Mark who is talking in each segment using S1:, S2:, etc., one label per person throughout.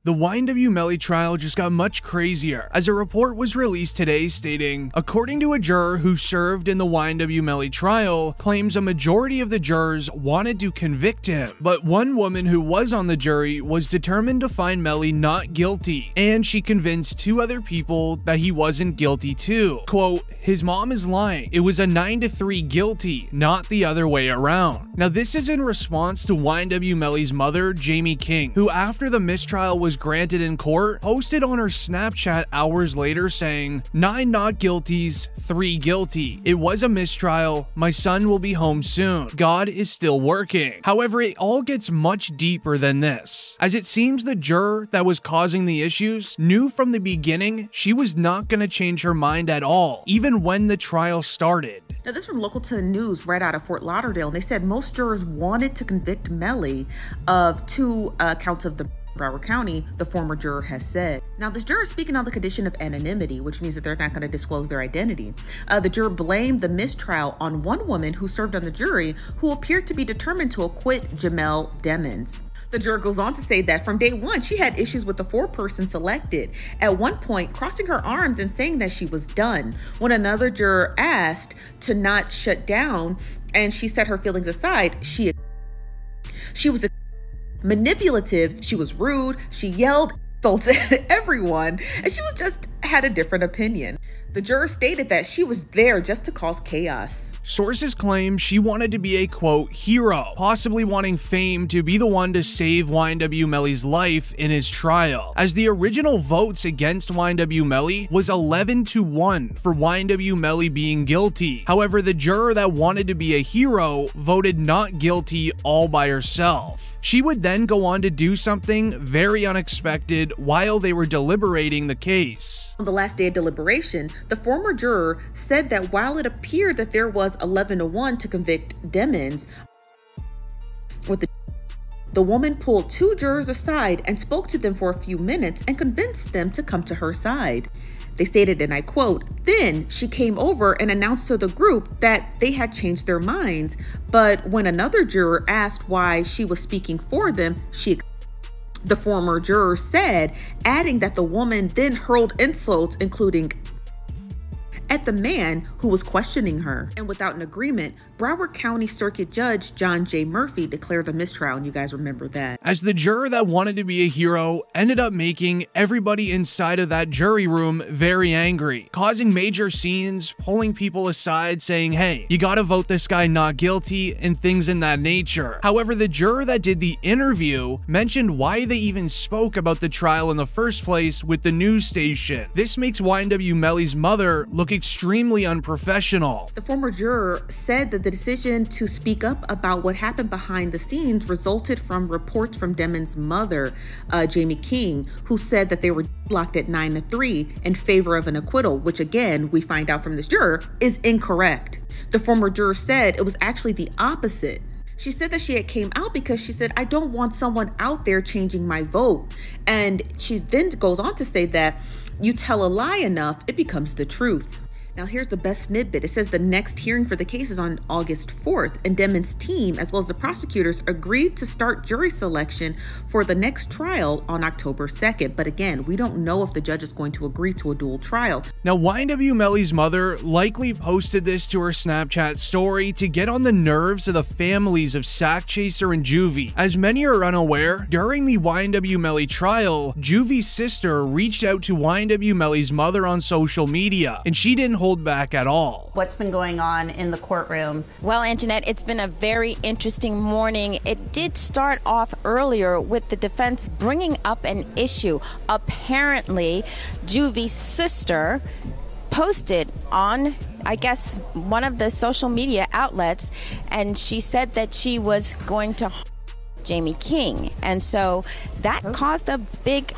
S1: The YNW Melly trial just got much crazier, as a report was released today stating, according to a juror who served in the YNW Melly trial, claims a majority of the jurors wanted to convict him, but one woman who was on the jury was determined to find Melly not guilty, and she convinced two other people that he wasn't guilty too. Quote, his mom is lying. It was a 9-3 guilty, not the other way around. Now this is in response to YNW Melly's mother, Jamie King, who after the mistrial was granted in court, posted on her Snapchat hours later saying, 9 not guilties, 3 guilty. It was a mistrial. My son will be home soon. God is still working. However, it all gets much deeper than this, as it seems the juror that was causing the issues knew from the beginning she was not going to change her mind at all, even when the trial started.
S2: Now, this is from Local 10 News right out of Fort Lauderdale, and they said most jurors wanted to convict Melly of 2 counts of the Broward County, the former juror has said. Now, this juror is speaking on the condition of anonymity, which means that they're not going to disclose their identity. The juror blamed the mistrial on one woman who served on the jury who appeared to be determined to acquit Jamel Demons. The juror goes on to say that from day one, she had issues with the 4-person selected, at one point crossing her arms and saying that she was done. When another juror asked to not shut down and she set her feelings aside, she was manipulative, she was rude, she yelled, insulted everyone, and she was just had a different opinion. The juror stated that she was there just to cause chaos.
S1: Sources claim she wanted to be a, quote, hero, possibly wanting fame to be the one to save YNW Melly's life in his trial, as the original votes against YNW Melly was 11-1 for YNW Melly being guilty. However, the juror that wanted to be a hero voted not guilty all by herself. She would then go on to do something very unexpected while they were deliberating the case.
S2: On the last day of deliberation, the former juror said that while it appeared that there was 11-1 to convict Demons, the woman pulled 2 jurors aside and spoke to them for a few minutes and convinced them to come to her side. They stated, and I quote, then she came over and announced to the group that they had changed their minds, but when another juror asked why she was speaking for them, the former juror said, adding that the woman then hurled insults, including at the man who was questioning her. And without an agreement, Broward County Circuit Judge John J. Murphy declared the mistrial, and you guys remember that.
S1: As the juror that wanted to be a hero ended up making everybody inside of that jury room very angry, causing major scenes, pulling people aside saying, hey, you gotta vote this guy not guilty, and things in that nature. However, the juror that did the interview mentioned why they even spoke about the trial in the first place with the news station. This makes YNW Melly's mother look extremely unprofessional.
S2: The former juror said that the decision to speak up about what happened behind the scenes resulted from reports from Demons' mother, Jamie King, who said that they were blocked at 9-3 in favor of an acquittal, which again, we find out from this juror, is incorrect. The former juror said it was actually the opposite. She said that she had came out because she said, I don't want someone out there changing my vote. And she then goes on to say that you tell a lie enough, it becomes the truth. Now, here's the best snippet. It says the next hearing for the case is on August 4th, and Demons' team, as well as the prosecutors, agreed to start jury selection for the next trial on October 2nd. But again, we don't know if the judge is going to agree to a dual trial.
S1: Now, YNW Melly's mother likely posted this to her Snapchat story to get on the nerves of the families of Sack Chaser and Juvie. As many are unaware, during the YNW Melly trial, Juvie's sister reached out to YNW Melly's mother on social media, and she didn't hold back at all.
S3: What's been going on in the courtroom?
S4: Well, Anjanette, it's been a very interesting morning. It did start off earlier with the defense bringing up an issue. Apparently, Juvie's sister posted on, I guess, one of the social media outlets, and she said that she was going to Jamie King, and so that caused a big,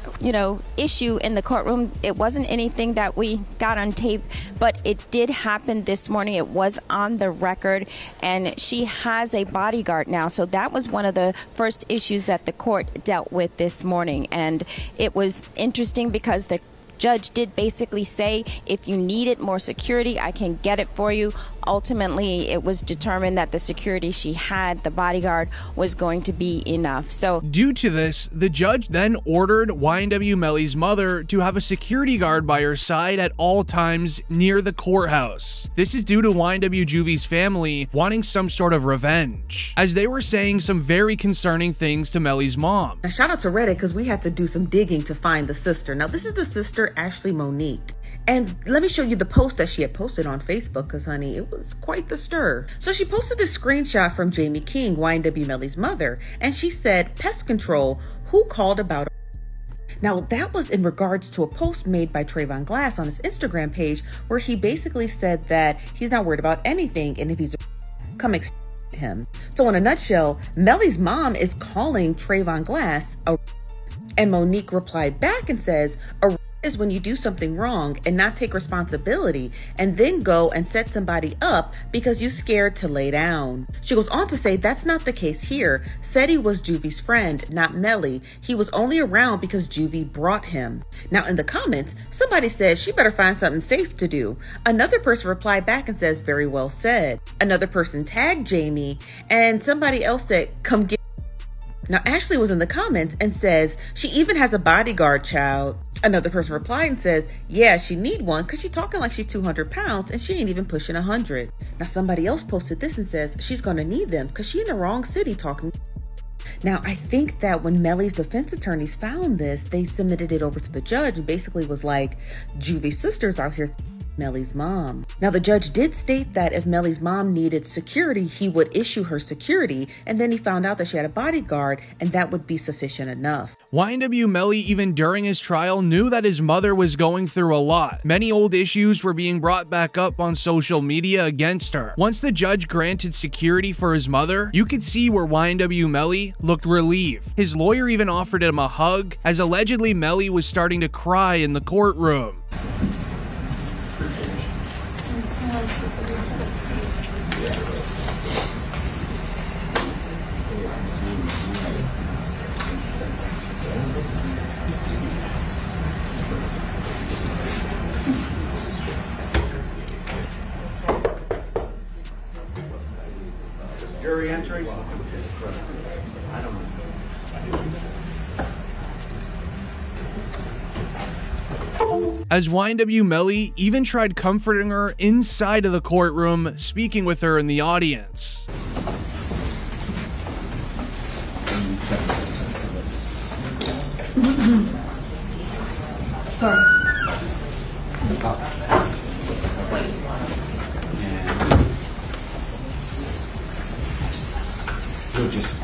S4: issue in the courtroom. It wasn't anything that we got on tape, but it did happen this morning. It was on the record, and she has a bodyguard now, so that was one of the first issues that the court dealt with this morning. And it was interesting because the judge did basically say, if you needed more security, I can get it for you. ultimately it was determined that the security she had, the bodyguard, was going to be enough. So
S1: due to this, the judge then ordered YNW Melly's mother to have a security guard by her side at all times near the courthouse. This is due to YNW Juvie's family wanting some sort of revenge, as they were saying some very concerning things to Melly's mom.
S2: Now, shout out to Reddit, because we had to do some digging to find the sister. Now, this is the sister, Ashley Monique. And let me show you the post that she had posted on Facebook, because, honey, it was quite the stir. So she posted this screenshot from Jamie King, YNW Melly's mother, and she said, "Pest control, who called about?" Now, that was in regards to a post made by Trayvon Glass on his Instagram page, where he basically said that he's not worried about anything, and if he's come him. So in a nutshell, Melly's mom is calling Trayvon Glass a, and Monique replied back and says, "A is when you do something wrong and not take responsibility and then go and set somebody up because you're scared to lay down." She goes on to say, "That's not the case here. Fetty was Juvie's friend, not Melly. He was only around because Juvie brought him." Now in the comments, somebody says she better find something safe to do. Another person replied back and says, "Very well said." Another person tagged Jamie, and somebody else said, "Come get." Now, Ashley was in the comments and says, "She even has a bodyguard, child." Another person replied and says, "Yeah, she need one because she's talking like she's 200 pounds and she ain't even pushing 100. Now, somebody else posted this and says, "She's going to need them because she in the wrong city talking." Now, I think that when Melly's defense attorneys found this, they submitted it over to the judge and basically was like, Juvie's sisters out here Melly's mom. Now, the judge did state that if Melly's mom needed security, he would issue her security, and then he found out that she had a bodyguard, and that would be sufficient enough.
S1: YNW Melly, even during his trial, knew that his mother was going through a lot. Many old issues were being brought back up on social media against her. Once the judge granted security for his mother, you could see where YNW Melly looked relieved. His lawyer even offered him a hug, as allegedly Melly was starting to cry in the courtroom.
S5: Jury entry.
S1: As YNW Melly even tried comforting her inside of the courtroom, speaking with her in the audience.
S5: Sorry. We'll just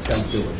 S5: don't do it.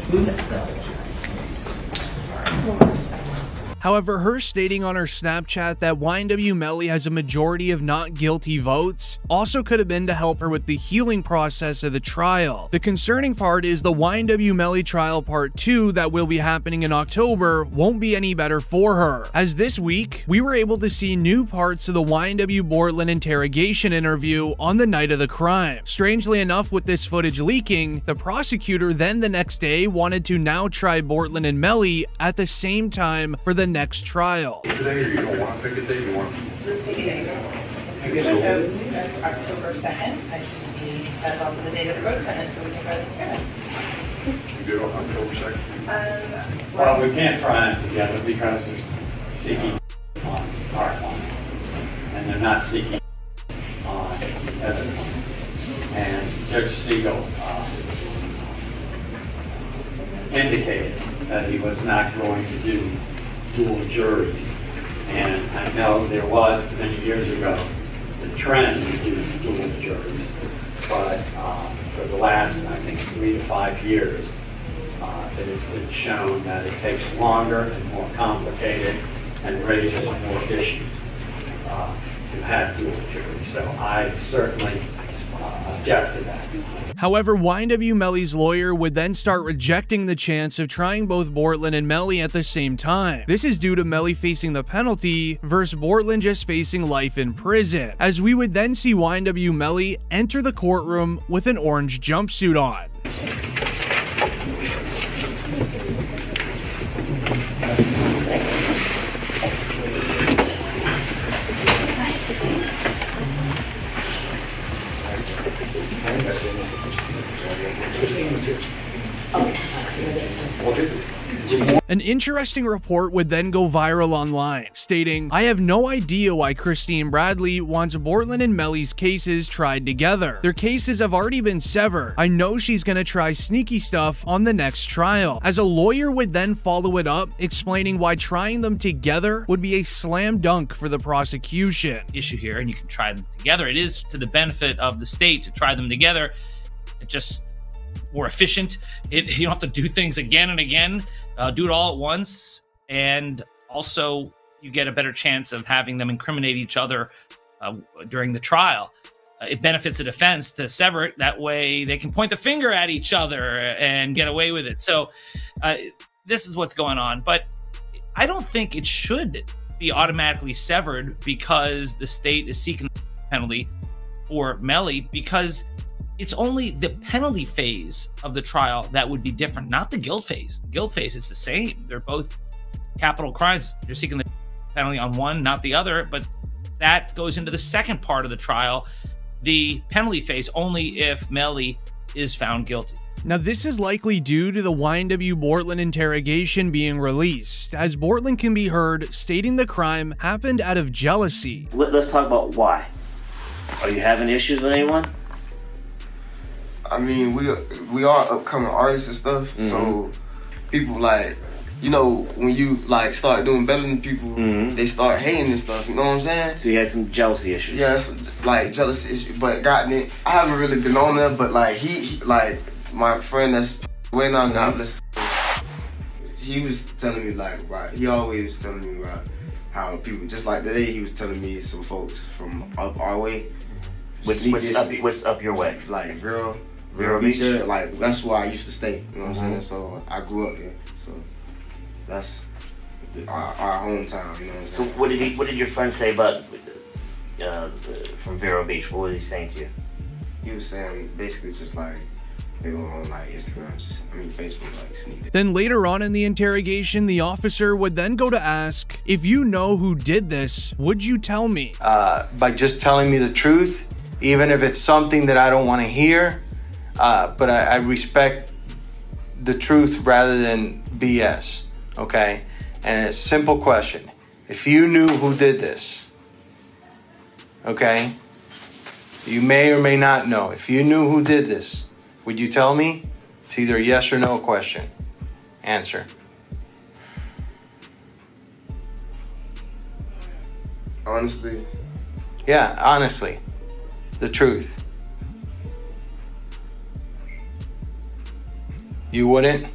S1: However, her stating on her Snapchat that YNW Melly has a majority of not guilty votes also could have been to help her with the healing process of the trial. The concerning part is the YNW Melly trial part 2 that will be happening in October won't be any better for her, as this week we were able to see new parts of the YNW Bortlen interrogation interview on the night of the crime. Strangely enough, with this footage leaking, the prosecutor then the next day wanted to now try Bortlen and Melly at the same time for the next trial.
S6: Today, or you don't want to pick a date, you want to...
S7: Let's pick a date. You're going to vote that's October 2nd. That's also the date of the vote sentence, so we can vote together.
S6: You do it on October 2nd?
S8: Well, we can't try them together because they're seeking on part one, and they're not seeking on evidence one. And Judge Siegel indicated that he was not going to do dual juries. And I know there was, many years ago, the trend to do dual juries, but for the last, I think, 3 to 5 years, it's shown that it takes longer and more complicated and raises more issues to have dual juries. So I certainly object to that.
S1: However, YNW Melly's lawyer would then start rejecting the chance of trying both Bortlen and Melly at the same time. This is due to Melly facing the penalty versus Bortlen just facing life in prison, as we would then see YNW Melly enter the courtroom with an orange jumpsuit on. An interesting report would then go viral online, stating, "I have no idea why Christine Bradley wants Bortlen and Melly's cases tried together. Their cases have already been severed. I know she's gonna try sneaky stuff on the next trial." As a lawyer would then follow it up, explaining why trying them together would be a slam dunk for the prosecution.
S9: Issue here, and you can try them together. It is to the benefit of the state to try them together. It just more efficient. You don't have to do things again and again. Do it all at once, and also you get a better chance of having them incriminate each other during the trial. It benefits the defense to sever it. That way they can point the finger at each other and get away with it. So this is what's going on. But I don't think it should be automatically severed because the state is seeking a penalty for Melly, because it's only the penalty phase of the trial that would be different, not the guilt phase. The guilt phase is the same. They're both capital crimes. You're seeking the penalty on one, not the other, but that goes into the second part of the trial, the penalty phase, only if Melly is found guilty.
S1: Now, this is likely due to the YNW Bortlen interrogation being released, as Bortlen can be heard stating the crime happened out of jealousy.
S10: Let's talk about why. Are you having issues with anyone?
S11: I mean, we are upcoming artists and stuff, so people like, you know, when you like start doing better than people, they start hating and stuff. You know what I'm saying?
S10: So you had some jealousy issues.
S11: Yeah, it's like jealousy issues, but I haven't really been on there. But like he like my friend that's way now, God bless. He was telling me like, right, he always was telling me about how people, just like today, he was telling me some folks from up our way.
S10: What's up your way?
S11: Like Vero
S10: Beach?
S11: Like that's where I used to stay. You know what I'm saying? So I grew up there. So that's our hometown. You know what I'm saying?
S10: So what did your friend say about from Vero Beach? What was he saying to you?
S11: He was saying basically just like they were on like Instagram, Facebook, like sneak.
S1: Then later on in the interrogation, the officer would then go to ask, "If you know who did this, would you tell me?"
S12: By just telling me the truth, even if it's something that I don't want to hear, but I respect the truth rather than BS, okay? And it's a simple question. If you knew who did this, okay? You may or may not know. If you knew who did this, would you tell me? It's either a yes or no question. Answer.
S11: Honestly?
S12: Yeah, honestly. The truth. You wouldn't?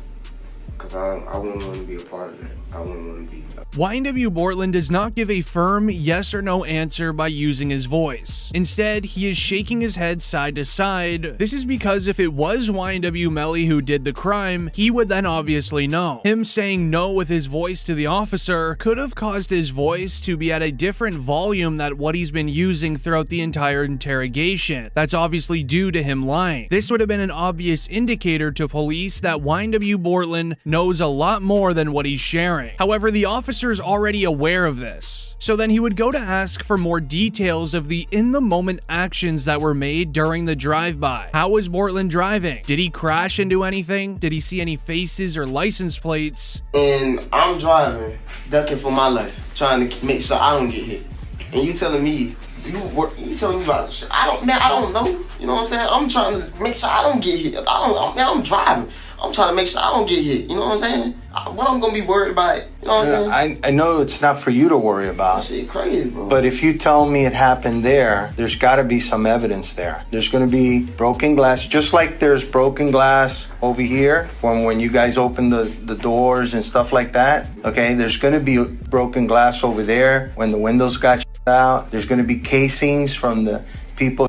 S11: Because I wouldn't want to be a part of that. I wouldn't want to be.
S1: YNW Bortlen does not give a firm yes or no answer by using his voice. Instead, he is shaking his head side to side. This is because if it was YNW Melly who did the crime, he would then obviously know. Him saying no with his voice to the officer could have caused his voice to be at a different volume than what he's been using throughout the entire interrogation. That's obviously due to him lying. This would have been an obvious indicator to police that YNW Bortlen knows a lot more than what he's sharing. However, the officer is already aware of this. So then he would go to ask for more details of the in-the-moment actions that were made during the drive-by. How was Bortlen driving? Did he crash into anything? Did he see any faces or license plates?
S11: And I'm driving, ducking for my life, trying to make sure I don't get hit. And you telling me, you telling me about some shit. I don't know. You know what I'm saying? I'm trying to make sure I don't get hit. I'm driving. I'm trying to make sure I don't get hit. You know what I'm saying? What I'm gonna be worried about? You know what I'm saying?
S12: I know it's not for you to worry about.
S11: Shit crazy, bro.
S12: But if you tell me it happened there's got to be some evidence there. There's going to be broken glass, just like there's broken glass over here from when you guys open the doors and stuff like that. Okay, there's going to be broken glass over there when the windows got out. There's going to be casings from the people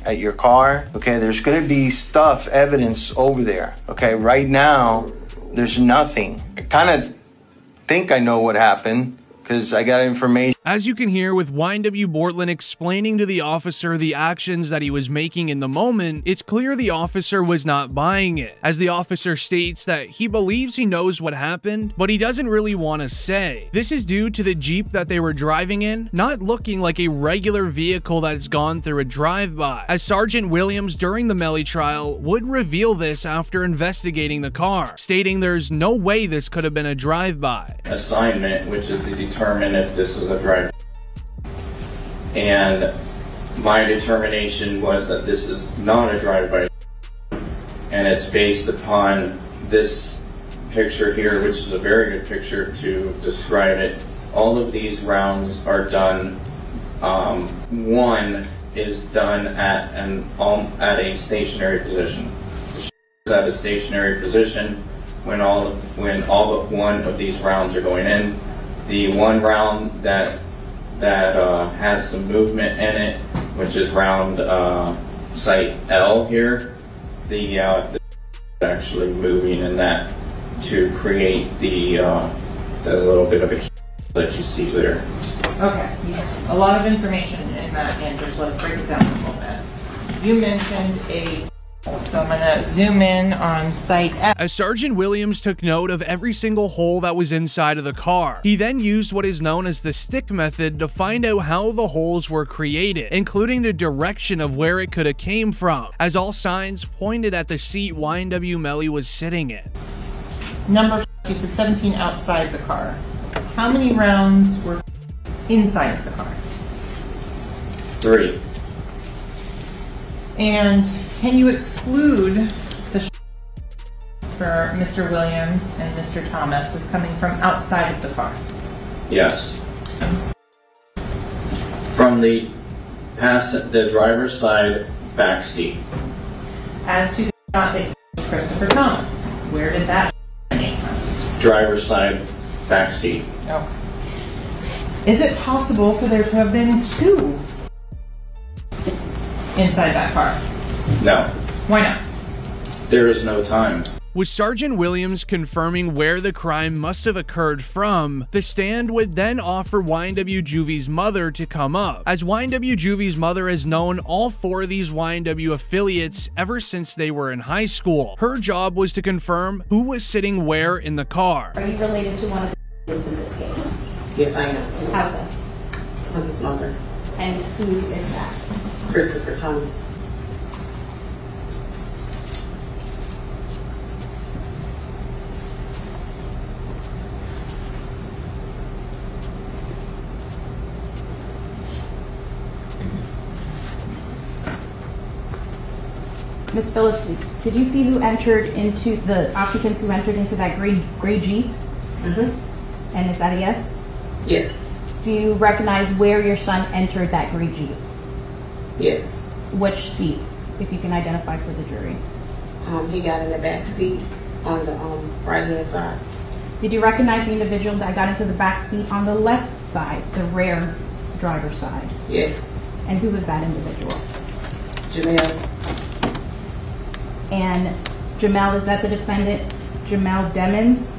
S12: at your car. Okay, there's going to be evidence over there. Okay, right now there's nothing. I kind of think I know what happened because I got information.
S1: As you can hear with YNW Bortlen explaining to the officer the actions that he was making in the moment, it's clear the officer was not buying it, as the officer states that he believes he knows what happened, but he doesn't really want to say. This is due to the Jeep that they were driving in not looking like a regular vehicle that's gone through a drive-by, as Sergeant Williams during the Melly trial would reveal this after investigating the car, stating there's no way this could have been a drive-by.
S13: Assignment, which is to determine if this is a drive-by. And my determination was that this is not a drive-by, and it's based upon this picture here, which is a very good picture to describe it. All of these rounds are done. One is done at a stationary position. The at a stationary position when all but one of these rounds are going in. The one round that has some movement in it, which is round site L here, the actually moving in that to create the little bit of a that you see there.
S7: Okay, a lot of information in that answer, so let's break it down a little bit. You mentioned so I'm gonna zoom in on site F.
S1: As Sergeant Williams took note of every single hole that was inside of the car, he then used what is known as the stick method to find out how the holes were created, including the direction of where it could have came from, as all signs pointed at the seat YNW Melly was sitting in.
S7: Number, you said 17 outside the car. How many rounds were inside of the car?
S13: 3.
S7: And can you exclude the for Mr. Williams and Mr. Thomas as coming from outside of the car?
S13: Yes. From the driver's side back seat.
S7: As to the shot that Christopher Thomas, where did that come from?
S13: Driver's side back seat.
S7: Okay. Is it possible for there to have been 2 inside that car?
S13: No.
S7: Why not?
S13: There is no time.
S1: With Sergeant Williams confirming where the crime must have occurred from, the stand would then offer YNW Juvie's mother to come up, as YNW Juvie's mother has known all 4 of these YNW affiliates ever since they were in high school. Her job was to confirm who was sitting where in the car.
S3: Are you related to one of the kids in this case?
S14: Yes, I am.
S3: How so?
S14: I'm his mother.
S3: And who is that?
S14: Christopher Thomas.
S3: Ms. Phillips, did you see who entered into the occupants who entered into that gray Jeep?
S14: Mm-hmm.
S3: And is that a yes?
S14: Yes.
S3: Do you recognize where your son entered that gray Jeep?
S14: Yes.
S3: Which seat, if you can identify for the jury?
S14: He got in the back seat on the right hand side.
S3: Did you recognize the individual that got into the back seat on the left side, the rear driver's side?
S14: Yes.
S3: And who was that individual?
S14: Jamel.
S3: And Jamel, is that the defendant, Jamel Demons?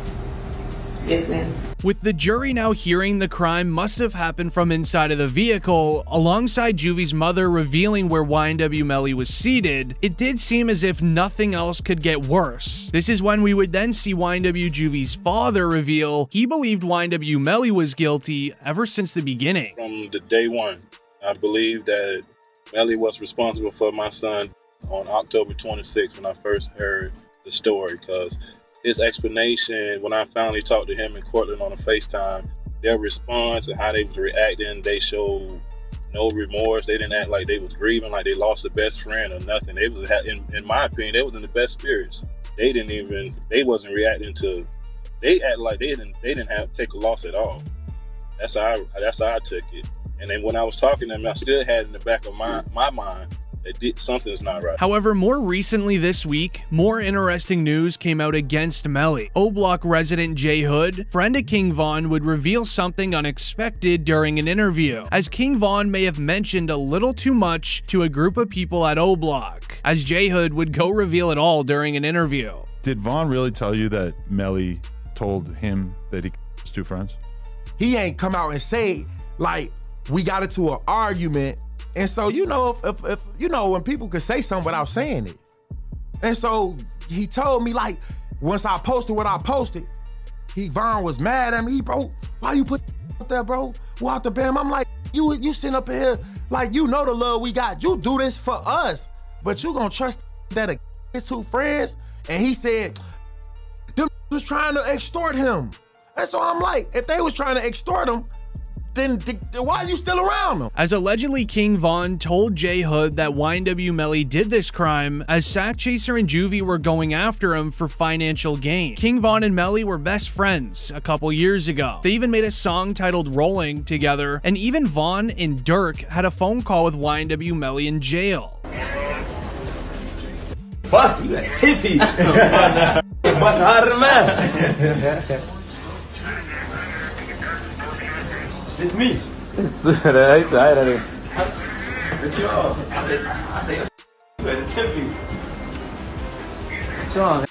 S14: Yes, ma'am.
S1: With the jury now hearing the crime must have happened from inside of the vehicle, alongside Juvie's mother revealing where YNW Melly was seated, it did seem as if nothing else could get worse. This is when we would then see YNW Juvie's father reveal he believed YNW Melly was guilty ever since the beginning.
S6: From the day one, I believe that Melly was responsible for my son on October 26th when I first heard the story, because his explanation when I finally talked to him and Cortland on a FaceTime, their response and how they was reacting, they showed no remorse. They didn't act like they was grieving, like they lost a best friend or nothing. They was, in my opinion, they was in the best spirits. They wasn't reacting to, they act like they didn't have take a loss at all. That's how I took it. And then when I was talking to them, I still had in the back of my mind that something's not right.
S1: However, more recently this week, more interesting news came out against Melly. O-Block resident Jay Hood, friend of King Von, would reveal something unexpected during an interview, as King Von may have mentioned a little too much to a group of people at O-Block, as Jay Hood would go reveal it all during an interview.
S15: Did Von really tell you that Melly told him that he was 2 friends?
S16: He ain't come out and say like we got into an argument. And so, you know, if you know, when people could say something without saying it. And so he told me, like, once I posted what I posted, Von was mad at me. Bro, why you put up there, bro? What the bam? I'm like, you sitting up here, like, you know the love we got. You do this for us, but you gonna trust that his two friends? And he said, them was trying to extort him. And so I'm like, if they was trying to extort him, then why are you still around them?
S1: As allegedly King Von told J Hood that YNW Melly did this crime as Sack Chaser and Juvie were going after him for financial gain. King Von and Melly were best friends a couple years ago. They even made a song titled Rolling together, and even Von and Dirk had a phone call with YNW Melly in jail.
S11: Bust, you got tippy. Bust harder than mine. It's me.
S17: It's right there.
S11: It's you all. I say, you had a tippy.
S17: John.